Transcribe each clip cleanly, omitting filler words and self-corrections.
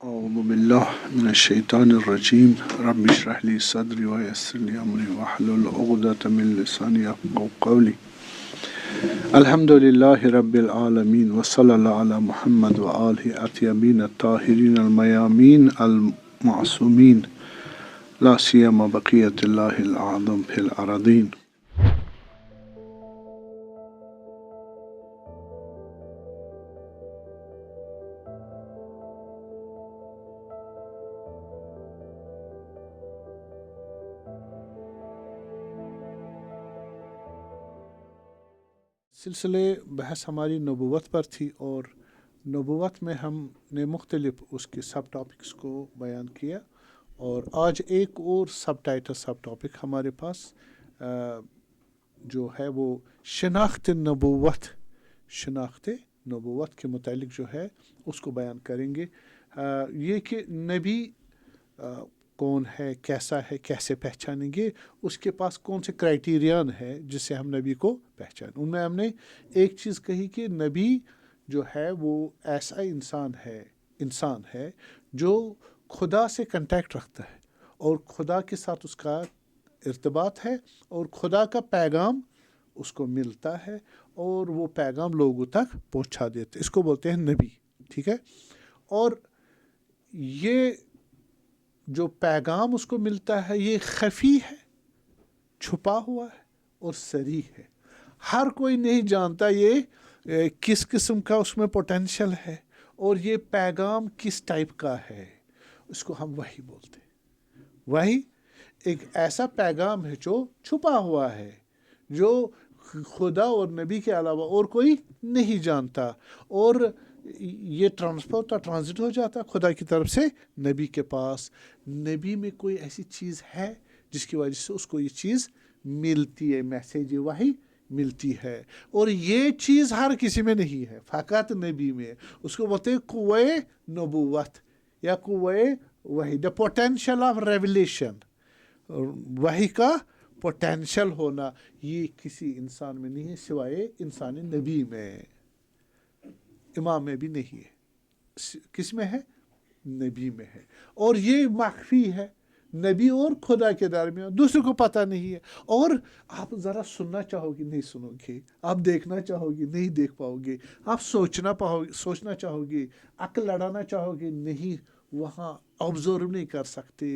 أعوذ بالله من الشيطان الرجيم رب اشرح لي صدري ويسر لي أمري واحلل عقدة من لساني يفقهوا قولي الحمد لله رب العالمين وصلى الله على محمد وآله الطيبين الطاهرين الميامين المعصومين لا سيما بقية الله الأعظم في الأراضين. سلسلے بحث ہماری نبوت پر تھی اور نبوت میں ہم نے مختلف اس کے سب ٹاپکس کو بیان کیا اور آج ایک اور سب ٹاپک ہمارے پاس جو ہے وہ شناخت نبوت کے متعلق جو ہے اس کو بیان کریں گے. یہ کہ نبی کون ہے، کیسا ہے، کیسے پہچانیں گے، اس کے پاس کون سے کرائٹیریان ہے جس سے ہم نبی کو پہچانیں. ان میں ہم نے ایک چیز کہی کہ نبی جو ہے وہ ایسا انسان ہے جو خدا سے کنٹیکٹ رکھتا ہے اور خدا کے ساتھ اس کا ارتباط ہے اور خدا کا پیغام اس کو ملتا ہے اور وہ پیغام لوگوں تک پہنچا دیتے، اس کو بولتے ہیں نبی. ٹھیک ہے، اور یہ جو پیغام اس کو ملتا ہے یہ خفی ہے، چھپا ہوا ہے اور صریح ہے. ہر کوئی نہیں جانتا یہ کس قسم کا اس میں پوٹینشل ہے اور یہ پیغام کس ٹائپ کا ہے. اس کو ہم وحی بولتے ہیں. وحی ایک ایسا پیغام ہے جو چھپا ہوا ہے، جو خدا اور نبی کے علاوہ اور کوئی نہیں جانتا، اور یہ ٹرانزٹ ہو جاتا خدا کی طرف سے نبی کے پاس. نبی میں کوئی ایسی چیز ہے جس کی وجہ سے اس کو یہ چیز ملتی ہے، میسیج وحی ملتی ہے، اور یہ چیز ہر کسی میں نہیں ہے، فقط نبی میں. اس کو بولتے ہیں قوہ نبوت یا قوہ وحی، دا پوٹینشل آف ریولیشن. وحی کا پوٹینشل ہونا یہ کسی انسان میں نہیں ہے سوائے انسان نبی میں. امام میں بھی نہیں ہے. کس میں ہے؟ نبی میں ہے. اور یہ مخفی ہے نبی اور خدا کے درمیان، دوسرے کو پتہ نہیں ہے. اور آپ ذرا سننا چاہو گے نہیں سنو گے، آپ دیکھنا چاہو گے نہیں دیکھ پاؤ گے، آپ سوچنا چاہو گے، عقل لڑانا چاہو گے نہیں، وہاں آبزرو نہیں کر سکتے.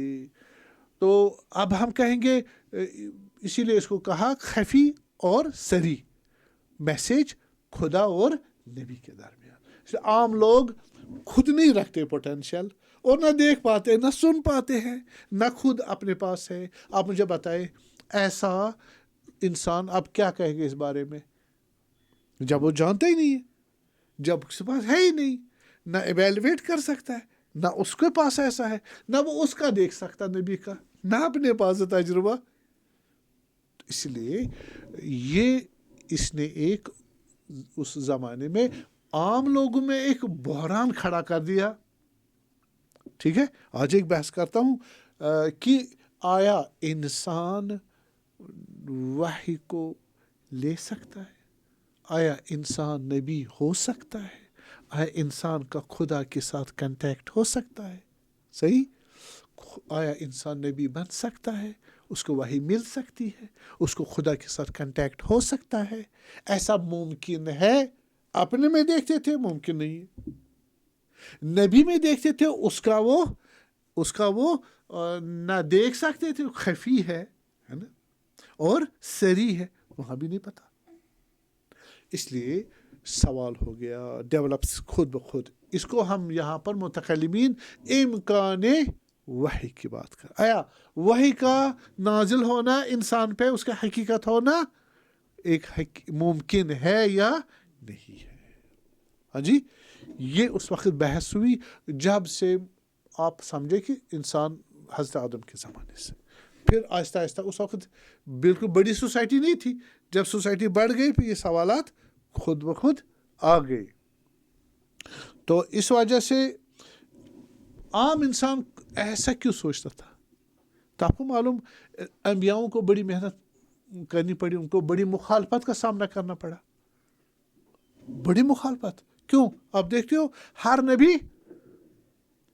تو اب ہم کہیں گے، اسی لیے اس کو کہا خفی اور صریح میسیج خدا اور نبی کے درمیان. عام لوگ خود نہیں رکھتے پوٹینشل اور نہ دیکھ پاتے، نہ سن پاتے ہیں، نہ خود اپنے پاس ہے. آپ مجھے بتائیں ایسا انسان آپ کیا کہیں گے اس بارے میں جب وہ جانتا ہی نہیں ہے، جب اس کے پاس ہے ہی نہیں، نہ ایویلویٹ کر سکتا ہے، نہ اس کے پاس ایسا ہے، نہ وہ اس کا دیکھ سکتا نبی کا، نہ اپنے پاس تجربہ. اس لیے یہ اس نے ایک اس زمانے میں عام لوگوں میں ایک بحران کھڑا کر دیا. ٹھیک ہے، آج ایک بحث کرتا ہوں کہ آیا انسان وحی کو لے سکتا ہے؟ آیا انسان نبی ہو سکتا ہے؟ آیا انسان کا خدا کے ساتھ کنٹیکٹ ہو سکتا ہے؟ صحیح؟ آیا انسان نبی بن سکتا ہے؟ اس کو وحی مل سکتی ہے؟ اس کو خدا کے ساتھ کنٹیکٹ ہو سکتا ہے؟ ایسا ممکن ہے؟ اپنے میں دیکھتے تھے ممکن نہیں ہے، نبی میں دیکھتے تھے اس کا وہ نہ دیکھ سکتے تھے، خفی ہے نا، اور صریح ہے، وہاں بھی نہیں پتا. اس لیے سوال ہو گیا ڈیولپس خود بخود. اس کو ہم یہاں پر متکلمین امکان وحی کی بات کر. آیا وحی کا نازل ہونا انسان پہ، اس کا حقیقت ہونا ایک ممکن ہے یا نہیں ہے؟ ہاں جی، یہ اس وقت بحث ہوئی جب سے آپ سمجھے کہ انسان حضرت آدم کے زمانے سے پھر آہستہ آہستہ، اس وقت بالکل بڑی سوسائٹی نہیں تھی، جب سوسائٹی بڑھ گئی پھر یہ سوالات خود بخود آ گئے. تو اس وجہ سے عام انسان ایسا کیوں سوچتا تھا؟ تو آپ کو معلوم انبیاؤں کو بڑی محنت کرنی پڑی، ان کو بڑی مخالفت کا سامنا کرنا پڑا، بڑی مخالفت. کیوں؟ آپ دیکھتے ہو ہر نبی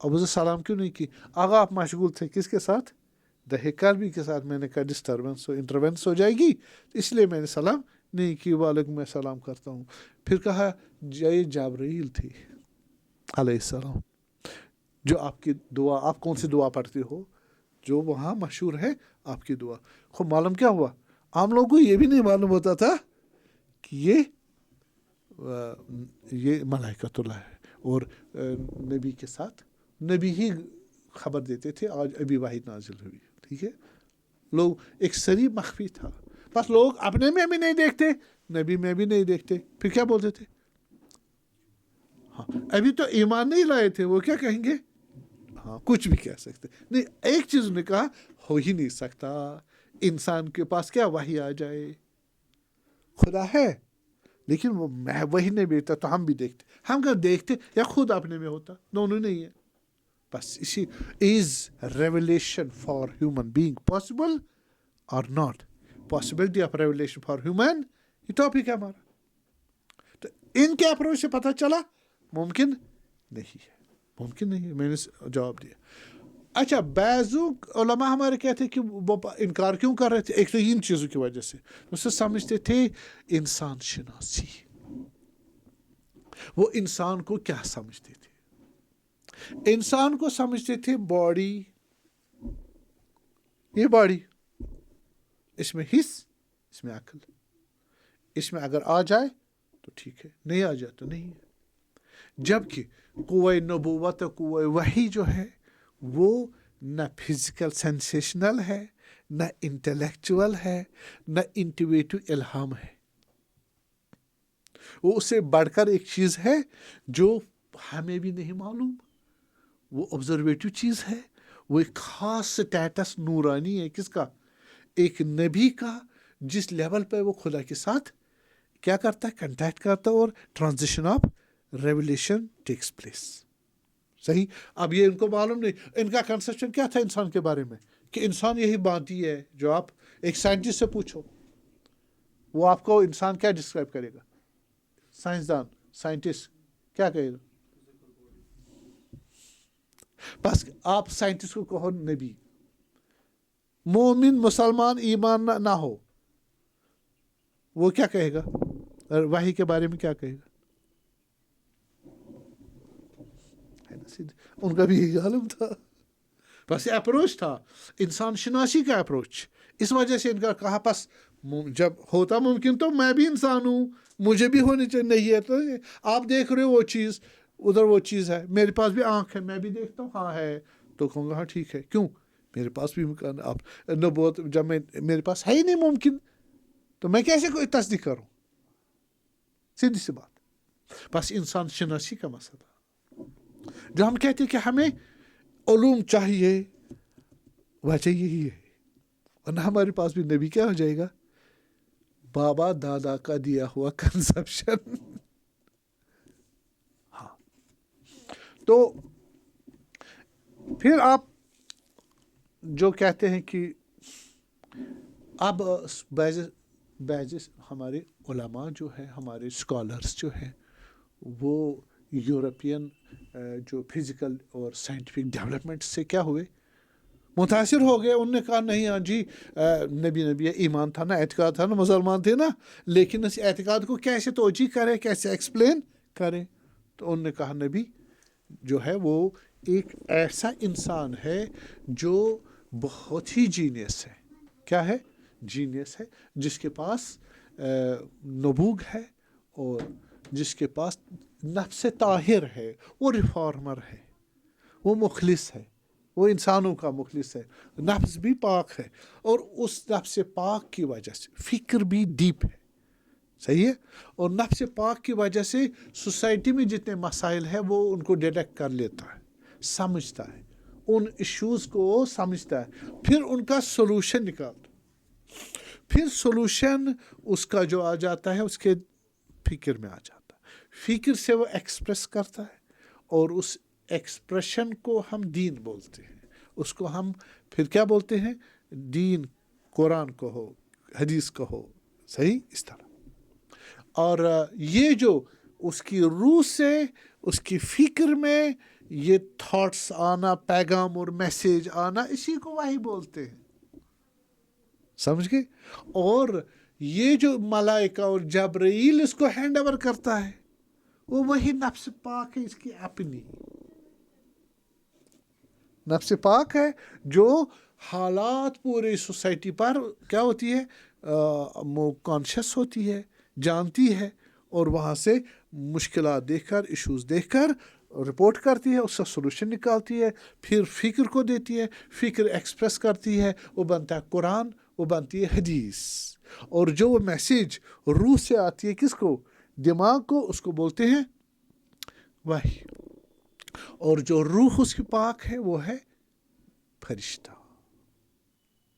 ابو سلام کیوں نہیں کی؟ آغا آپ مشغول تھے کس کے ساتھ؟ دہے کلبی کے ساتھ. میں نے کہا ڈسٹربنس انٹرونس ہو جائے گی اس لیے میں نے سلام نہیں کی. وعلیکم السلام کرتا ہوں. پھر کہا یہ جبرائیل تھی علیہ السلام جو آپ کی دعا، آپ کون سی دعا پڑھتے ہو جو وہاں مشہور ہے آپ کی دعا. خوب معلوم کیا ہوا، عام لوگوں کو یہ بھی نہیں معلوم ہوتا تھا کہ یہ ملائکۃ اللہ ہے، اور نبی کے ساتھ نبی ہی خبر دیتے تھے آج ابھی وحی نازل ہوئی. ٹھیک ہے، لوگ ایک سری مخفی تھا، بس لوگ اپنے میں بھی نہیں دیکھتے، نبی میں بھی نہیں دیکھتے. پھر کیا بولتے تھے؟ ہاں ابھی تو ایمان نہیں لائے تھے، وہ کیا کہیں گے؟ ہاں کچھ بھی کہہ سکتے نہیں. ایک چیز نے کہا ہو ہی نہیں سکتا انسان کے پاس کیا وحی آ جائے. خدا ہے لیکن وہ وہی نہیں بیچتا تو ہم بھی دیکھتے. ہم کیا دیکھتے یا خود اپنے میں ہوتا؟ دونوں نہیں ہے. بس اسی is revelation for human being possible اور not? Possibility of revelation for human یہ ٹاپک ہے ہمارا. تو ان کے اپروچ سے پتہ چلا ممکن نہیں ہے، ممکن نہیں ہے. میں نے جواب دیا. اچھا بعضو علماء ہمارے کہتے ہیں کہ وہ انکار کیوں کر رہے تھے؟ ایک تو ان چیزوں کی وجہ سے اسے سمجھتے تھے انسان شناسی. وہ انسان کو کیا سمجھتے تھے؟ انسان کو سمجھتے تھے باڈی، یہ باڈی، اس میں حص، اس میں عقل، اس میں اگر آ جائے تو ٹھیک ہے، نہیں آ جائے تو نہیں ہے. جبکہ قوہ نبوت قوہ وحی جو ہے وہ نہ فزیکل سینسیشنل ہے، نہ انٹلیکچول ہے، نہ انٹویٹو الہام ہے. وہ اس سے بڑھ کر ایک چیز ہے جو ہمیں بھی نہیں معلوم. وہ آبزرویٹو چیز ہے. وہ ایک خاص سٹیٹس نورانی ہے. کس کا؟ ایک نبی کا، جس لیول پہ وہ خدا کے ساتھ کیا کرتا ہے؟ کنٹیکٹ کرتا ہے، اور transition of revelation takes place. صحیح. اب یہ ان کو معلوم نہیں. ان کا کنسپشن کیا تھا انسان کے بارے میں کہ انسان یہی باندھی ہے. جو آپ ایک سائنٹسٹ سے پوچھو وہ آپ کو انسان کیا ڈسکرائب کرے گا؟ سائنسدان، سائنٹسٹ کیا کہے گا؟ بس آپ سائنٹسٹ کو کہو نبی. مومن مسلمان ایمان نہ ہو وہ کیا کہے گا؟ وحی کے بارے میں کیا کہے گا؟ ان کا بھی یہی عالم تھا. بس یہ اپروچ تھا انسان شناسی کا اپروچ. اس وجہ سے ان کا کہا بس جب ہوتا ممکن تو میں بھی انسان ہوں، مجھے بھی ہونی چاہیے. نہیں ہے تو آپ دیکھ رہے ہو وہ چیز، ادھر وہ چیز ہے، میرے پاس بھی آنکھ ہے، میں بھی دیکھتا ہوں. ہاں ہے تو کہوں گا ہاں ٹھیک ہے. کیوں؟ میرے پاس بھی آپ نبوت جب میرے پاس ہے ہی نہیں ممکن تو میں کیسے کوئی تصدیق کروں؟ سیدھی سی بات. بس انسان شناسی کا مسئلہ جو ہم کہتے ہیں کہ ہمیں علوم چاہیے، وجہ یہی ہے. ورنہ ہمارے پاس بھی نبی کیا ہو جائے گا؟ بابا دادا کا دیا ہوا کنسپشن. ہاں تو پھر آپ جو کہتے ہیں کہ اب بعض ہمارے علماء جو ہے، ہمارے اسکالرس جو ہیں، وہ یورپین جو فزیکل اور سائنٹیفک ڈیولپمنٹ سے کیا ہوئے؟ متاثر ہو گئے. انہوں نے کہا نہیں ہاں جی نبی ایمان تھا نا، اعتقاد تھا نا، مسلمان تھے نا، لیکن اس اعتقاد کو کیسے توجیہ کرے، کیسے ایکسپلین کریں؟ تو انہوں نے کہا نبی جو ہے وہ ایک ایسا انسان ہے جو بہت ہی جینیس ہے. کیا ہے؟ جینیس ہے، جس کے پاس نبوغ ہے، اور جس کے پاس نفس طاہر ہے، وہ ریفارمر ہے، وہ مخلص ہے، وہ انسانوں کا مخلص ہے، نفس بھی پاک ہے، اور اس نفس پاک کی وجہ سے فکر بھی ڈیپ ہے. صحیح ہے. اور نفس پاک کی وجہ سے سوسائٹی میں جتنے مسائل ہیں وہ ان کو ڈیٹیکٹ کر لیتا ہے، سمجھتا ہے، ان ایشوز کو سمجھتا ہے، پھر ان کا سولوشن نکالتا ہے. پھر سولوشن اس کا جو آ جاتا ہے اس کے فکر میں آ جاتا ہے. فکر سے وہ ایکسپریس کرتا ہے، اور اس ایکسپریشن کو ہم دین بولتے ہیں. اس کو ہم پھر کیا بولتے ہیں؟ دین، قرآن کہو، حدیث کہو. صحیح اس طرح. اور یہ جو اس کی روح سے، اس کی فکر میں یہ تھاٹس آنا، پیغام اور میسیج آنا، اسی کو وحی بولتے ہیں، سمجھ گئے؟ اور یہ جو ملائکہ اور جبرائیل اس کو ہینڈ اوور کرتا ہے، وہ وہی نفس پاک ہے، اس کی اپنی نفس پاک ہے، جو حالات پورے سوسائٹی پر کیا ہوتی ہے، وہ کانشیس ہوتی ہے، جانتی ہے، اور وہاں سے مشکلات دیکھ کر، ایشوز دیکھ کر رپورٹ کرتی ہے، اس کا سلوشن نکالتی ہے، پھر فکر کو دیتی ہے، فکر ایکسپریس کرتی ہے، وہ بنتا ہے قرآن، وہ بنتی ہے حدیث، اور جو وہ میسیج روح سے آتی ہے کس کو، دماغ کو، اس کو بولتے ہیں وحی، اور جو روح اس کی پاک ہے وہ ہے فرشتہ،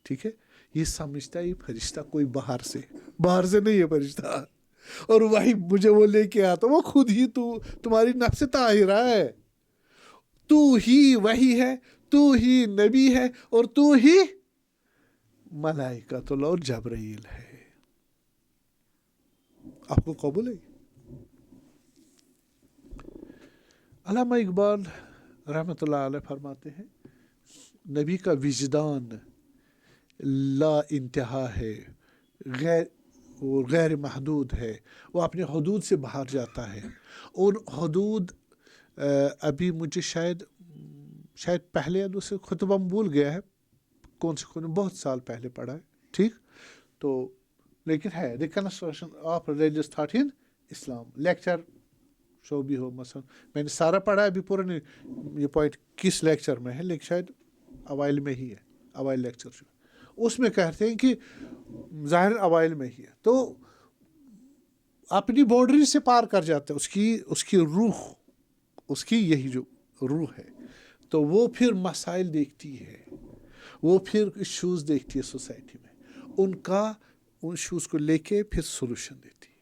ٹھیک ہے؟ یہ سمجھتا ہے یہ فرشتہ کوئی باہر سے نہیں ہے فرشتہ، اور وہی مجھے وہ لے کے آتا، وہ خود ہی تمہاری نفس طاہرہ ہے، تو ہی وہی ہے، تو ہی نبی ہے، اور تو ہی ملائکۃ اللہ اور جبرائیل ہے۔ آپ کو قبول ہے؟ علامہ اقبال رحمۃ اللہ علیہ فرماتے ہیں نبی کا وجدان لا انتہا ہے، غیر محدود ہے، وہ اپنے حدود سے باہر جاتا ہے، اور حدود ابھی مجھے شاید پہلے دوسرے خطبہ میں بھول گیا ہے، کون سے خطبہ، بہت سال پہلے پڑھا ہے، ٹھیک؟ تو لیکن ہے reconstruction of religious thought in Islam, lecture show بھی ہو، مثلا میں نے سارا پڑھا ہے، ابھی پورا نہیں یہ پوائنٹ کس لیکچر میں ہے، لیکن شاید اوائل میں ہی ہے، اوائل لیکچر جو اس میں کہتے ہیں کہ ظاہر اوائل میں ہی ہے، تو اپنی باؤنڈری سے پار کر جاتا ہے، اس کی روح، اس کی یہی جو روح ہے، تو وہ پھر مسائل دیکھتی ہے، وہ پھر ایشوز دیکھتی ہے سوسائٹی میں، ان ایشوز کو لے کے پھر سولوشن دیتی ہے،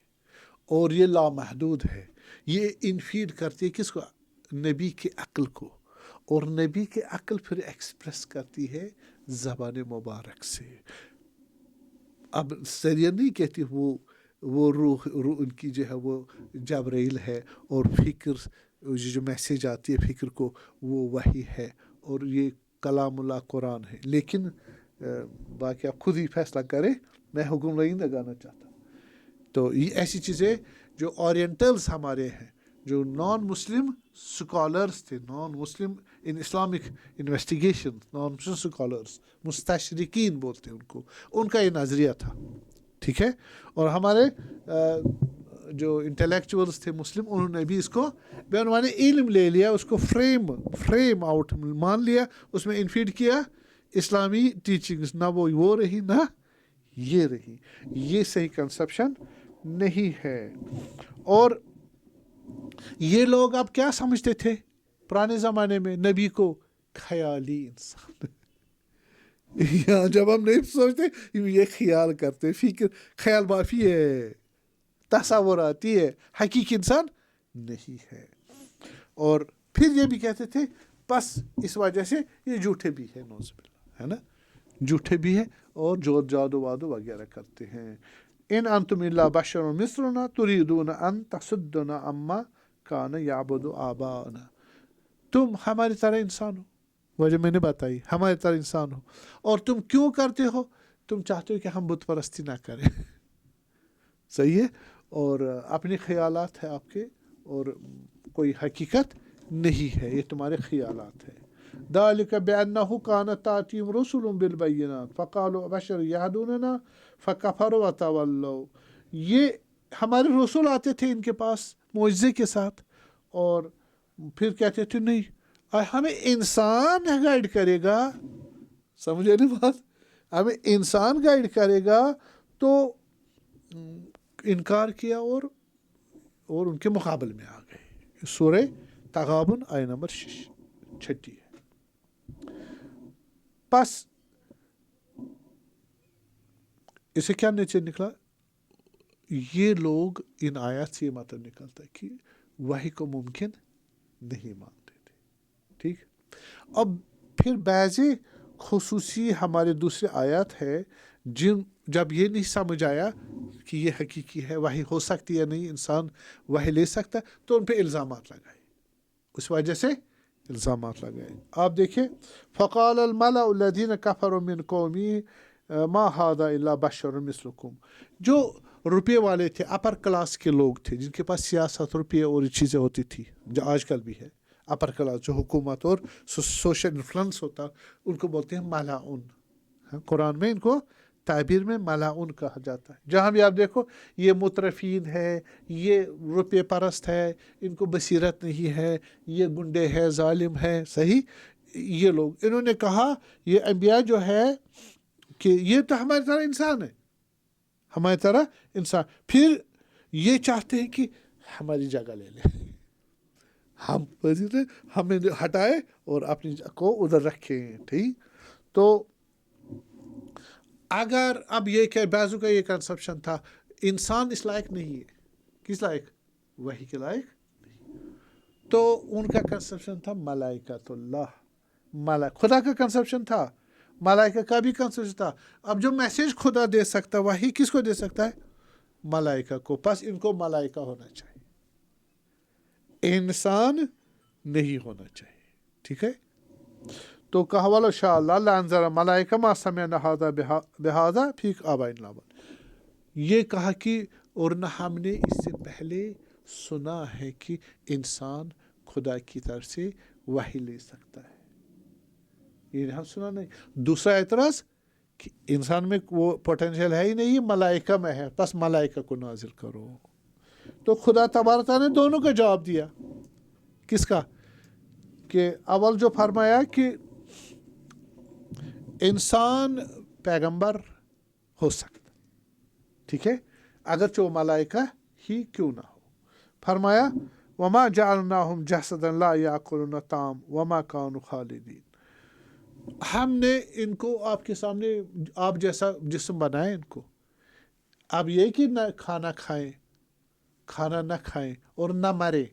اور یہ لامحدود ہے، یہ انفیڈ کرتی ہے کس کو، نبی کی عقل کو، اور نبی کی عقل پھر ایکسپریس کرتی ہے زبان مبارک سے۔ اب سریع نہیں کہتی وہ روح ان کی جو ہے وہ جبرائیل ہے، اور فکر جو میسیج آتی ہے فکر کو، وہ وحی ہے، اور یہ کلام اللہ قرآن ہے، لیکن باقی آپ خود ہی فیصلہ کریں، میں حکم نہیں لگانا چاہتا۔ تو یہ ایسی چیزیں جو اورینٹلز ہمارے ہیں، جو نان مسلم سکالرز تھے، non Muslim in Islamic investigation, non Muslim scholars, مستشرقین بولتے ہیں ان کو، ان کا یہ نظریہ تھا، ٹھیک ہے؟ اور ہمارے جو انٹلیکچوئلز تھے مسلم، انہوں نے بھی اس کو بعنوان علم لے لیا، اس کو فریم آؤٹ مان لیا، اس میں انفیڈ کیا اسلامی ٹیچنگز، نہ وہ رہی نہ یہ رہی، یہ صحیح کنسپشن نہیں ہے۔ اور یہ لوگ اب کیا سمجھتے تھے پرانے زمانے میں نبی کو، خیالی انسان یہاں جب ہم نہیں سوچتے یہ خیال کرتے، فکر خیال بافی ہے، تصوراتی ہے، حقیقی انسان نہیں ہے۔ اور پھر یہ بھی کہتے تھے بس اس وجہ سے یہ جھوٹے بھی ہیں، نوز باللہ، ہے نا، جھوٹے بھی ہیں، اور جو جادو وادو وغیرہ کرتے ہیں۔ ان انتم الا بشر مثلنا تريدون ان تصدنا عما كان يعبد آباؤنا، تم ہماری طرح انسان ہو، وجہ میں نے بتائی، ہماری طرح انسان ہو، اور تم کیوں کرتے ہو، تم چاہتے ہو کہ ہم بت پرستی نہ کریں صحیح ہے، اور اپنے خیالات ہیں آپ کے، اور کوئی حقیقت نہیں ہے، یہ تمہارے خیالات ہیں۔ ذالک بأنہ کانت تأتیہم رسل بالبینات فقالوا بشر یہدوننا فکفروا وتولوا، یہ ہمارے رسول آتے تھے ان کے پاس معجزے کے ساتھ، اور پھر کہتے تھے نہیں، ہمیں انسان گائیڈ کرے گا، سمجھے نہیں بات، ہمیں انسان گائیڈ کرے گا، تو انکار کیا، اور ان کے مقابل میں آ گئے۔ سورہ تغابن آیہ نمبر 36 ہے۔ پس اسے کیا نیچے نکلا، یہ لوگ ان آیات سے یہ مطلب نکلتا ہے کہ وحی کو ممکن نہیں مانتے تھے، ٹھیک۔ اب پھر بعضی خصوصی ہمارے دوسرے آیات ہے جب یہ نہیں سمجھ آیا کہ یہ حقیقی ہے، وحی ہو سکتی ہے نہیں، انسان وحی لے سکتا، تو ان پہ الزامات لگائے، اس وجہ سے الزامات لگائے. آپ دیکھیں فقال الملأ الذین کفروا من قومی ما هذا الا بشر مثلکم. جو روپے والے تھے, اپر کلاس کے لوگ تھے جن کے پاس سیاست, روپے اور یہ چیزیں ہوتی تھی جو آج کل بھی ہے, اپر کلاس جو حکومت اور سوشل انفلوئنس ہوتا, ان کو بولتے ہیں ملاعون. قرآن میں ان کو تعبیر میں ملاعون کہا جاتا ہے. جہاں بھی آپ دیکھو یہ مترفین ہے, یہ روپے پرست ہے, ان کو بصیرت نہیں ہے, یہ گنڈے ہے, ظالم ہے, صحیح. یہ لوگ انہوں نے کہا یہ انبیاء جو ہے کہ یہ تو ہماری طرح انسان ہے, ہماری طرح انسان. پھر یہ چاہتے ہیں کہ ہماری جگہ لے لیں, ہمیں ہٹائے اور اپنی کو ادھر رکھیں. ٹھیک, تو اگر اب یہ کہ بعضوں کا یہ کنسپشن تھا انسان اس لائق نہیں ہے, کس لائق, وحی کے لائق نہیں, تو ان کا کنسپشن تھا ملائکۃ اللہ, خدا کا کنسپشن تھا, ملائکہ کا بھی کنسپشن تھا. اب جو میسیج خدا دے سکتا وحی کس کو دے سکتا ہے, ملائکہ کو. پس ان کو ملائکہ ہونا چاہیے, انسان نہیں ہونا چاہیے. ٹھیک ہے, تو کہا ولو شاء اللہ لانزل ملائکہ ما سمعنا ھذا بھذا فی آبائنا الاولین. یہ کہا کہ اور نہ ہم نے اس سے پہلے سنا ہے کہ انسان خدا کی طرف سے وحی لے سکتا ہے, یہ ہم سنا نہیں. دوسرا اعتراض کہ انسان میں وہ پوٹینشیل ہے ہی نہیں, ملائکہ میں ہے, بس ملائکہ کو نازل کرو. تو خدا تبارک تعالیٰ نے دونوں کا جواب دیا. کس کا, کہ اول جو فرمایا کہ انسان پیغمبر ہو سکتا, ٹھیک ہے, اگرچہ وہ ملائکہ ہی کیوں نہ ہو. فرمایا وما جعلناہم جسدا لا یاکلون الطعام وما کانوا خالدین. ہم نے ان کو آپ کے سامنے آپ جیسا جسم بنائے ان کو. اب یہ کہ نہ کھانا کھائیں, کھانا نہ کھائیں اور نہ مرے,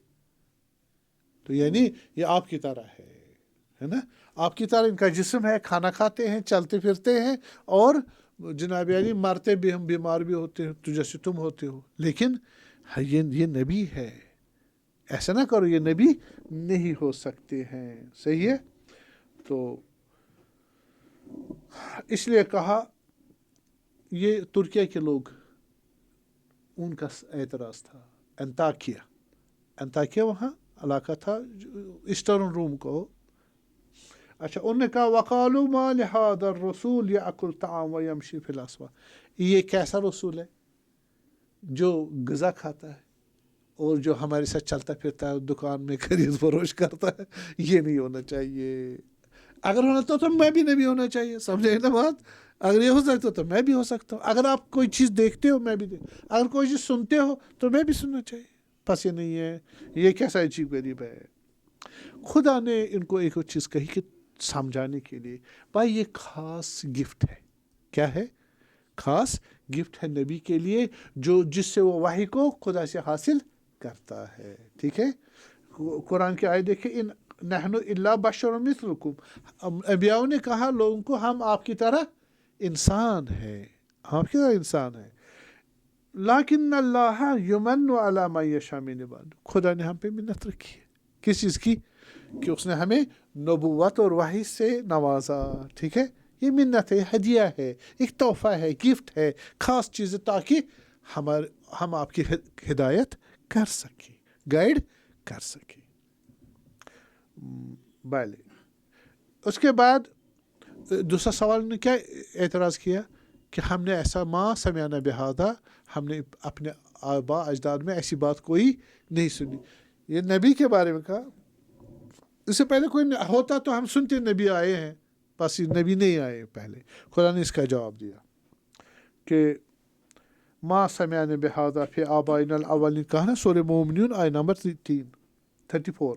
تو یعنی یہ آپ کی طرح ہے نا, آپ کی طرح ان کا جسم ہے, کھانا کھاتے ہیں, چلتے پھرتے ہیں, اور جناب یعنی مرتے بھی, ہم بیمار بھی ہوتے ہیں تو جیسے تم ہوتے ہو. لیکن یہ نبی ہے, ایسا نہ کرو, یہ نبی نہیں ہو سکتے ہیں. صحیح ہے, تو اس لیے کہا یہ ترکیہ کے لوگ, ان کا اعتراض تھا. انطاکیہ وہاں علاقہ تھا ایسٹرن روم کو. اچھا, انہوں نے کہا وقالوا ما لهذا الرسول یاکل الطعام ویمشی فی الاسواق. یہ کیسا رسول ہے جو غذا کھاتا ہے اور جو ہمارے ساتھ چلتا پھرتا ہے, دکان میں خرید فروش کرتا ہے. یہ نہیں ہونا چاہیے. اگر ہونا تو میں بھی نبی ہونا چاہیے. سمجھے نا بات, اگر یہ ہو سکتا تو میں بھی ہو سکتا ہوں. اگر آپ کوئی چیز دیکھتے ہو میں بھی اگر کوئی چیز سنتے ہو تو میں بھی سننا چاہیے. پس یہ نہیں ہے, یہ کیسا عجیب غریب ہے. خدا نے ان کو ایک چیز کہی کہ سمجھانے کے لیے, بھائی یہ خاص گفٹ ہے. کیا ہے, خاص گفٹ ہے نبی کے لیے, جو جس سے وہ وحی کو خدا سے حاصل کرتا ہے. ٹھیک ہے, قرآن کی آیت دیکھیں, ان نحن الا بشر مثلکم. انبیاء نے کہا لوگوں کو ہم آپ کی طرح انسان ہے, آپ کی طرح انسان ہے. لیکن اللہ یمن علی من یشاء من عبادہ. خدا نے ہم پہ منت رکھی ہے. کس چیز کی, کہ اس نے ہمیں نبوت اور وحی سے نوازا. ٹھیک ہے, یہ منت ہے, ہدیہ ہے, ایک تحفہ ہے, گفٹ ہے, خاص چیز, تاکہ ہم آپ کی ہدایت کر سکیں, گائیڈ کر سکیں. بھلے اس کے بعد دوسرا سوال نے کیا اعتراض کیا کہ ہم نے ایسا ما سمعنا بہذا, ہم نے اپنے آبا اجداد میں ایسی بات کوئی نہیں سنی. یہ نبی کے بارے میں کہا, اس سے پہلے کوئی ہوتا تو ہم سنتے نبی آئے ہیں, بس نبی نہیں آئے پہلے. خدا نے اس کا جواب دیا کہ ما سمعنا بہذا فی آبائنا الاولین. کہا نا سورہ مومنون آیت نمبر 34.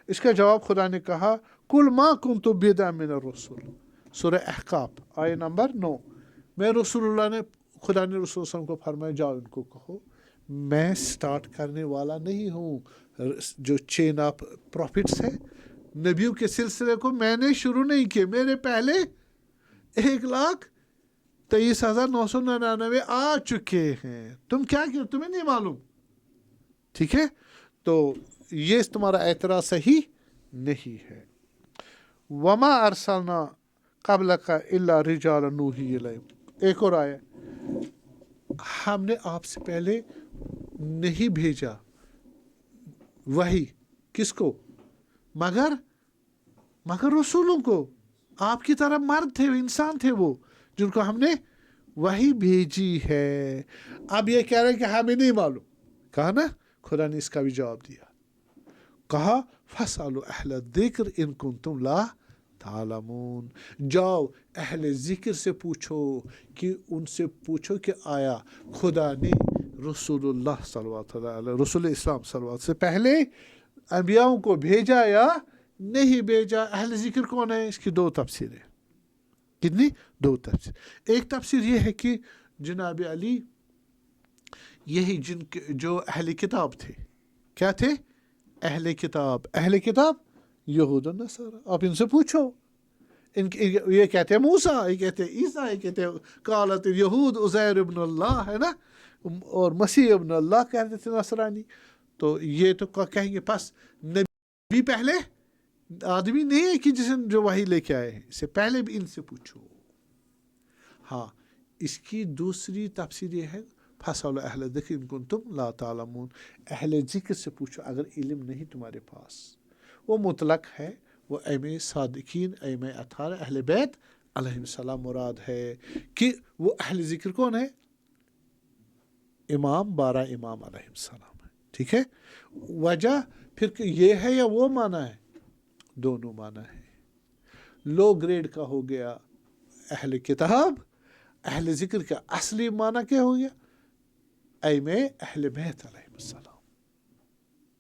اس کا جواب خدا نے کہا کل ما کنت بدعا من الرسل. سورہ احقاف آیت نمبر 9. میں رسول اللہ نے, خدا نے رسول صلی اللہ علیہ وسلم کو فرمایا جاؤ ان کو کہو میں سٹارٹ کرنے والا نہیں ہوں. جو چین آف پروفٹس ہے, نبیوں کے سلسلے کو میں نے شروع نہیں کیے, میرے پہلے 1,23,999 آ چکے ہیں. تم کیا کیا, تمہیں نہیں معلوم. ٹھیک ہے, تو یہ تمہارا اعتراض صحیح نہیں ہے. وما ارسلنا قبلک الا رجالا نوحی الیہم. ایک اور آیا ہم نے آپ سے پہلے نہیں بھیجا وحی کس کو مگر رسولوں کو. آپ کی طرح مرد تھے انسان تھے وہ جن کو ہم نے وحی بھیجی ہے. اب یہ کہہ رہے ہیں کہ ہمیں نہیں معلوم. کہا نا خدا نے اس کا بھی جواب دیا. کہا فَاسْأَلُوا أَهْلَ الذِّكْرِ إِن كُنتُمْ لَا تعلمون. جاؤ اہل ذکر سے پوچھو کہ ان سے پوچھو کہ آیا خدا نے رسول اللہ صلی اللہ علیہ رسول اسلام صلی اللہ علیہ وسلم سے پہلے انبیاؤں کو بھیجا یا نہیں بھیجا. اہل ذکر کون ہے؟ اس کی دو تفسیریں. کتنی؟ دو تفسیر. ایک تفسیر یہ ہے کہ جناب علی یہی جو اہل کتاب تھے. کیا تھے؟ اہل کتاب. اہل کتاب یہود و نصارہ. آپ ان سے پوچھو. یہ کہتے ہیں موسیٰ, یہ کہتے ہیں عیسیٰ, یہ کہتے ہیں قالت یہود عزیر ابن اللہ ہے نا, اور مسیح ابن اللہ کہتے تھے نصرانی. تو یہ تو کہیں گے پس نبی پہلے آدمی نہیں ہے کہ جو وحی لے کے آئے ہیں, اس سے پہلے بھی ان سے پوچھو. ہاں اس کی دوسری تفسیر یہ ہے فَاسْأَلُوا أَهْلَ الذِّكْرِ إِن كُنتُمْ لَا تَعْلَمُونَ. اہل ذکر سے پوچھو اگر علم نہیں تمہارے پاس. وہ مطلق ہے, وہ ائمہ صادقین ائمہ اطہار اہل بیت علیہ السلام مراد ہے. کہ وہ اہل ذکر کون ہے؟ امام 12 امام علیہ السلام ہے. ٹھیک ہے. وجہ پھر کہ یہ ہے یا وہ معنی ہے؟ دونوں معنی ہے. لو گریڈ کا ہو گیا اہل کتاب. اہل ذکر کا اصلی معنی کیا ہو گیا؟ ائمہ اہل بیت علیہ السلام.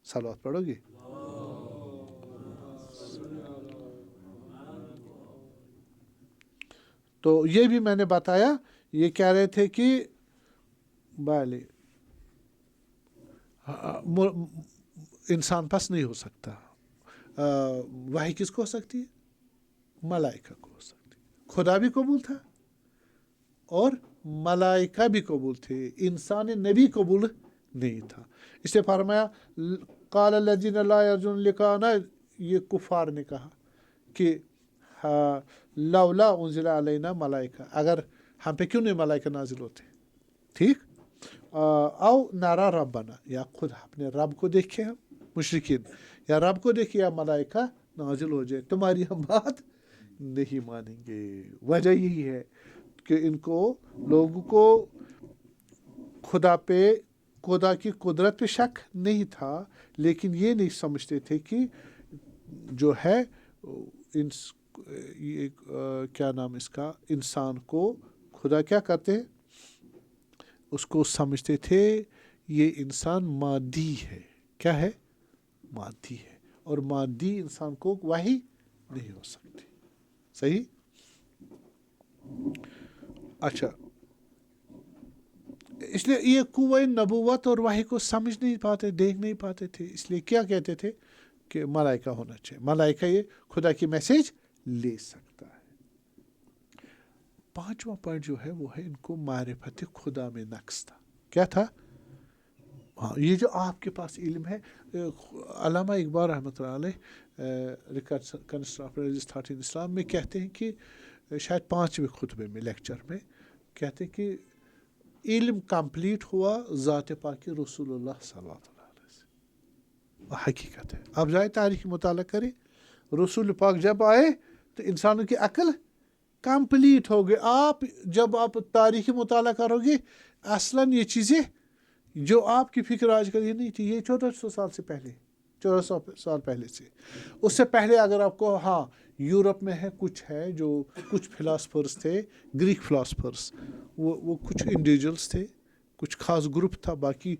صلوات پڑھو گے؟ تو یہ بھی میں نے بتایا. یہ کہہ رہے تھے کہ بالے انسان پس نہیں ہو سکتا. وحی کس کو ہو سکتی ہے؟ ملائکہ کو ہو سکتی ہے. خدا بھی قبول تھا اور ملائکہ بھی قبول تھے, انسان نبی قبول نہیں تھا. اس نے فرمایا قال الذین لا یرجون لقاءنا, یہ کفار نے کہا کہ لولا انزل علینا ملائکہ, اگر ہم پہ کیوں نہیں ملائکہ نازل ہوتے. ٹھیک. او نارا ربنا, یا خود اپنے رب کو دیکھیں ہم مشرکین, یا رب کو دیکھیں یا ملائکہ نازل ہو جائے, تمہاری ہم بات نہیں مانیں گے. وجہ یہی ہے کہ ان کو لوگوں کو خدا کی قدرت پہ شک نہیں تھا, لیکن یہ نہیں سمجھتے تھے کہ جو ہے کیا نام اس کا, انسان کو خدا کیا کرتے ہیں, اس کو سمجھتے تھے یہ انسان مادی ہے. کیا ہے؟ مادی ہے, اور مادی انسان کو وحی نہیں ہو سکتی. صحیح. اچھا, اس لیے یہ قوہ نبوت اور وحی کو سمجھ نہیں پاتے, دیکھ نہیں پاتے تھے. اس لیے کیا کہتے تھے کہ ملائکہ ہونا چاہیے. ملائکہ یہ خدا کی میسیج لے سکتا ہے. پانچواں پوائنٹ جو ہے وہ ہے ان کو معرفت خدا میں نقص تھا. کیا تھا؟ ہاں یہ جو آپ کے پاس علم ہے. علامہ اقبال رحمۃ اللہ علیہ کنسٹرکٹر اسلام میں کہتے ہیں کہ شاید 5ویں خطبے میں لیکچر میں کہتے ہیں کہ علم کمپلیٹ ہوا ذات پاک رسول اللہ صلی اللہ علیہ وسلم. حقیقت ہے. اب جائے تاریخ مطالعہ کریں, رسول پاک جب آئے تو انسانوں کی عقل کمپلیٹ ہو گئی. جب آپ تاریخی مطالعہ کرو گے اصلاً یہ چیزیں جو آپ کی فکر آج کل یہ نہیں تھی, یہ 1400 سال سے پہلے, 1400 سال پہلے سے. اس سے پہلے اگر آپ کو ہاں یورپ میں ہے کچھ ہے جو کچھ فلاسفرز تھے, گریک فلاسفرز, وہ کچھ انڈیویجولس تھے, کچھ خاص گروپ تھا. باقی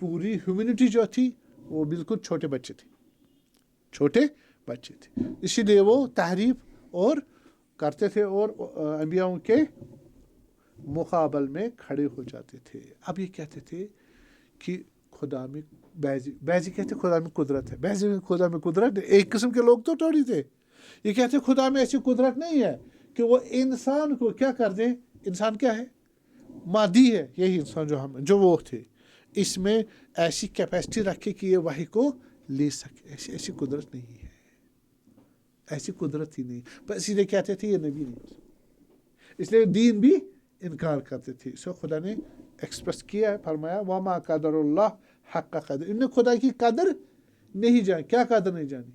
پوری ہیومینٹی جو تھی وہ بالکل چھوٹے بچے تھے. اسی لیے وہ تحریف اور کرتے تھے اور انبیاؤں کے مقابل میں کھڑے ہو جاتے تھے. اب یہ کہتے تھے کہ خدا میں بعضی کہتے خدا میں قدرت ہے, بعضی خدا میں قدرت ہے. ایک قسم کے لوگ تو ٹوڑی تھے. یہ کہتے خدا میں ایسی قدرت نہیں ہے کہ وہ انسان کو کیا کر دے. انسان کیا ہے؟ مادی ہے. یہی انسان جو وہ تھے, اس میں ایسی کیپیسٹی رکھے کہ یہ وحی کو لے سکے. ایسی قدرت نہیں ہے. ایسی قدرت ہی نہیں. بس اسی لیے کہتے تھے یہ نبی نہیں, اس لیے دین بھی انکار کرتے تھے. سو خدا نے ایکسپریس کیا ہے, فرمایا وما قدر اللہ حق قدر, انہوں نے خدا کی قدر نہیں جانی. کیا قدر نہیں جانی؟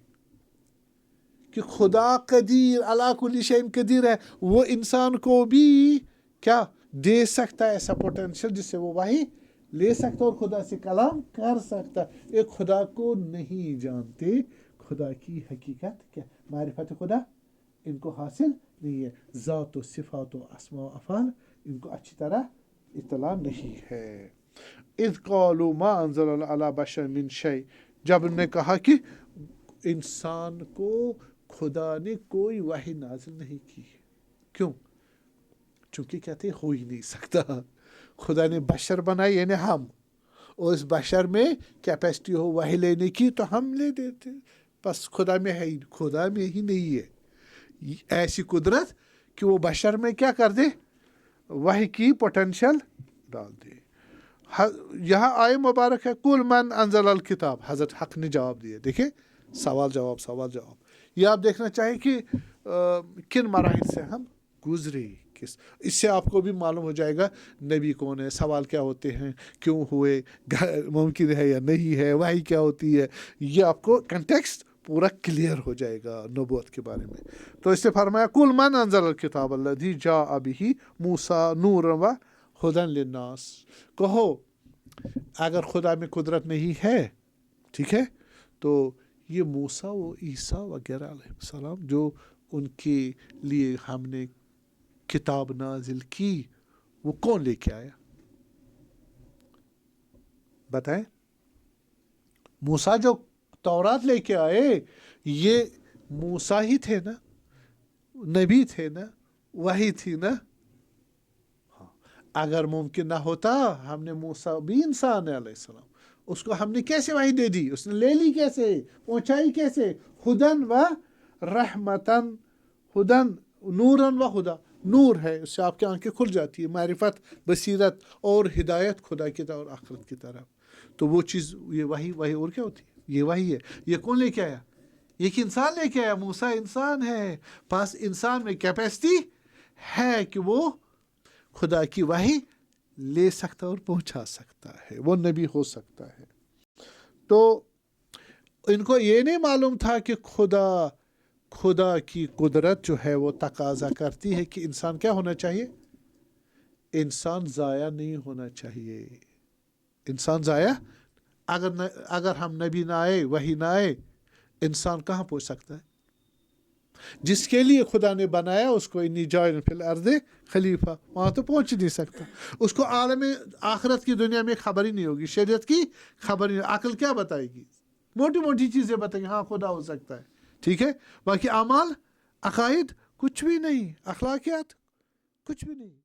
کہ خدا قدیر علی کل شیء قدیر ہے, وہ انسان کو بھی کیا دے سکتا ہے ایسا پوٹینشیل جس سے وہ وحی لے سکتا اور خدا سے کلام کر سکتا. ایک خدا کو نہیں جانتے, خدا کی حقیقت کیا معرفت خدا ان کو حاصل نہیں ہے, ذات و صفات و اسماء و افعال ان کو اچھی طرح اطلاع نہیں ہے. اذ قالوا ما انزل اللہ علی بشر من شیء, جب انہوں نے کہا کہ انسان کو خدا نے کوئی وحی نازل نہیں کی. کیوں؟ چونکہ کہتے ہو ہی نہیں سکتا. خدا نے بشر بنائی یعنی ہم, اور اس بشر میں کیپیسٹی ہو وحی لینے کی تو ہم لے دیتے, بس خدا میں ہے ہی, خدا میں ہی نہیں ہے ایسی قدرت کہ وہ بشر میں کیا کر دے, وحی کی پوٹینشیل ڈال دے. یہاں آئے مبارک ہے کل من انزل الکتاب, حضرت حق نے جواب دیا. دیکھیں سوال جواب. یہ آپ دیکھنا چاہیے کہ کن مراحل سے ہم گزرے. اس سے آپ کو بھی معلوم ہو جائے گا نبی کون ہے, سوال کیا ہوتے ہیں, کیوں ہوئے, ممکن ہے یا نہیں ہے, وحی کیا ہوتی ہے. یہ آپ کو کنٹیکسٹ پورا کلیئر ہو جائے گا نبوت کے بارے میں. تو اس سے فرمایا کل من انزل الکتاب الذی جاء بہ موسیٰ نورا و ھدی للناس. کہو اگر خدا میں قدرت نہیں ہے, ٹھیک ہے, تو یہ موسیٰ و عیسیٰ وغیرہ علیہ السلام جو ان کے لیے ہم نے کتاب نازل کی, وہ کون لے کے آیا بتائیں؟ موسیٰ جو تورات لے کے آئے, یہ موسیٰ ہی تھے نا, نبی تھے نا, وحی تھی نا. اگر ممکن نہ ہوتا, ہم نے موسیٰ بھی انسان ہے علیہ السلام, اس کو ہم نے کیسے وحی دے دی, اس نے لے لی کیسے, پہنچائی کیسے؟ ہدن و رحمتن, ہدن نورن و ہدا, نور ہے اس سے آپ کی آنکھیں کھل جاتی ہے, معرفت, بصیرت اور ہدایت خدا کی طرف اور آخرت کی طرف. تو وہ چیز یہ وحی اور کیا ہوتی ہے, یہ وحی ہے. یہ کون لے کے آیا؟ ایک انسان لے کے آیا. موسیٰ انسان ہے, پاس انسان میں کیپیسٹی ہے کہ وہ خدا کی وحی لے سکتا اور پہنچا سکتا ہے, وہ نبی ہو سکتا ہے. تو ان کو یہ نہیں معلوم تھا کہ خدا کی قدرت جو ہے وہ تقاضا کرتی ہے کہ انسان کیا ہونا چاہیے, انسان ضائع نہیں ہونا چاہیے. انسان ضائع, اگر ہم نبی نہ آئے, وحی نہ آئے, انسان کہاں پہنچ سکتا ہے؟ جس کے لیے خدا نے بنایا اس کو انی جاعل فی الارض خلیفہ, وہاں تو پہنچ نہیں سکتا. اس کو عالم آخرت کی دنیا میں خبر ہی نہیں ہوگی, شریعت کی خبر نہیں, عقل کیا بتائے گی, موٹی چیزیں بتائیں گی, ہاں خدا ہو سکتا ہے, ٹھیک ہے, باقی اعمال عقائد کچھ بھی نہیں, اخلاقیات کچھ بھی نہیں.